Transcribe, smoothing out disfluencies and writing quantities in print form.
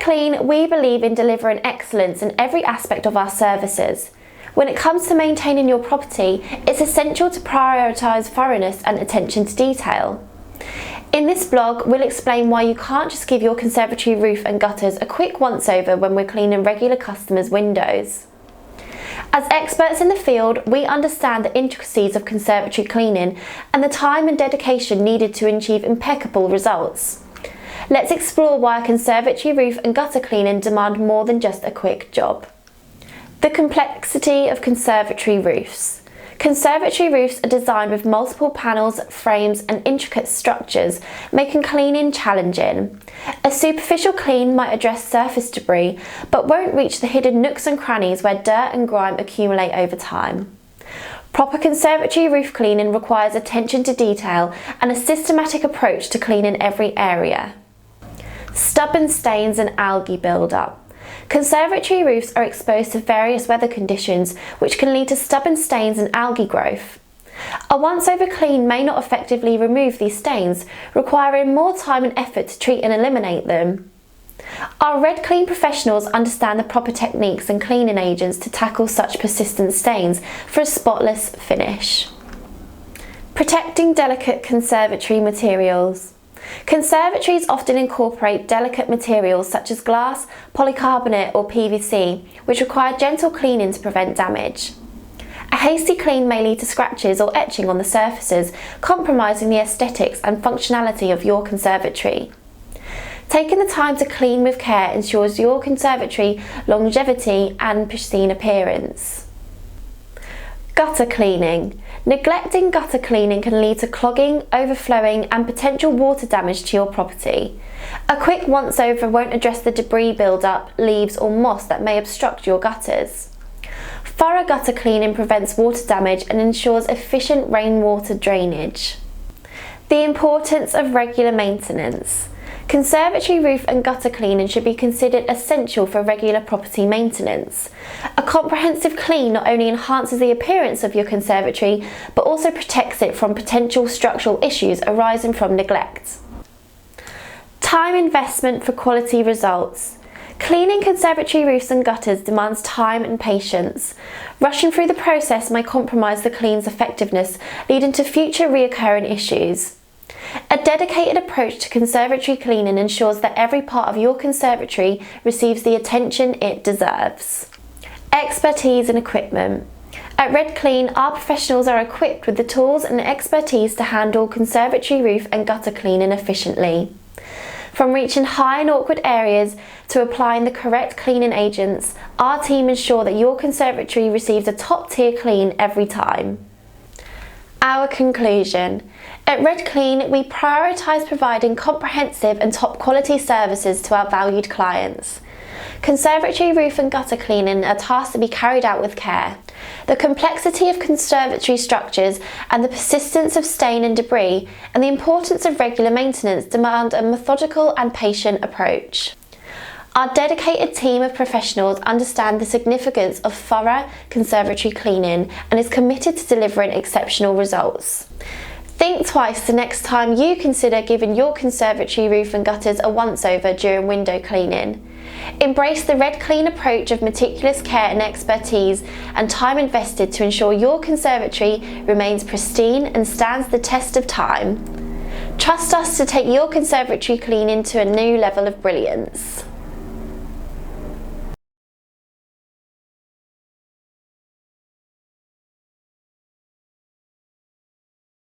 RedClean, we believe in delivering excellence in every aspect of our services. When it comes to maintaining your property, it's essential to prioritise thoroughness and attention to detail. In this blog, we'll explain why you can't just give your conservatory roof and gutters a quick once-over when we're cleaning regular customers' windows. As experts in the field, we understand the intricacies of conservatory cleaning and the time and dedication needed to achieve impeccable results. Let's explore why conservatory roof and gutter cleaning demand more than just a quick job. The complexity of conservatory roofs. Conservatory roofs are designed with multiple panels, frames and intricate structures, making cleaning challenging. A superficial clean might address surface debris, but won't reach the hidden nooks and crannies where dirt and grime accumulate over time. Proper conservatory roof cleaning requires attention to detail and a systematic approach to cleaning every area. Stubborn stains and algae build-up. Conservatory roofs are exposed to various weather conditions which can lead to stubborn stains and algae growth. A once-over clean may not effectively remove these stains, requiring more time and effort to treat and eliminate them. Our RedClean professionals understand the proper techniques and cleaning agents to tackle such persistent stains for a spotless finish. Protecting delicate conservatory materials. Conservatories often incorporate delicate materials such as glass, polycarbonate or PVC, which require gentle cleaning to prevent damage. A hasty clean may lead to scratches or etching on the surfaces, compromising the aesthetics and functionality of your conservatory. Taking the time to clean with care ensures your conservatory longevity and pristine appearance. Gutter cleaning. Neglecting gutter cleaning can lead to clogging, overflowing and potential water damage to your property. A quick once-over won't address the debris build-up, leaves or moss that may obstruct your gutters. Thorough gutter cleaning prevents water damage and ensures efficient rainwater drainage. The importance of regular maintenance. Conservatory roof and gutter cleaning should be considered essential for regular property maintenance. A comprehensive clean not only enhances the appearance of your conservatory, but also protects it from potential structural issues arising from neglect. Time investment for quality results. Cleaning conservatory roofs and gutters demands time and patience. Rushing through the process may compromise the clean's effectiveness, leading to future reoccurring issues. A dedicated approach to conservatory cleaning ensures that every part of your conservatory receives the attention it deserves. Expertise and equipment. At RedClean, our professionals are equipped with the tools and expertise to handle conservatory roof and gutter cleaning efficiently. From reaching high and awkward areas to applying the correct cleaning agents, our team ensure that your conservatory receives a top-tier clean every time. Our conclusion. At RedClean, we prioritise providing comprehensive and top-quality services to our valued clients. Conservatory roof and gutter cleaning are tasks to be carried out with care. The complexity of conservatory structures and the persistence of stain and debris and the importance of regular maintenance demand a methodical and patient approach. Our dedicated team of professionals understand the significance of thorough conservatory cleaning and is committed to delivering exceptional results. Think twice the next time you consider giving your conservatory roof and gutters a once-over during window cleaning. Embrace the RedClean approach of meticulous care and expertise and time invested to ensure your conservatory remains pristine and stands the test of time. Trust us to take your conservatory cleaning to a new level of brilliance.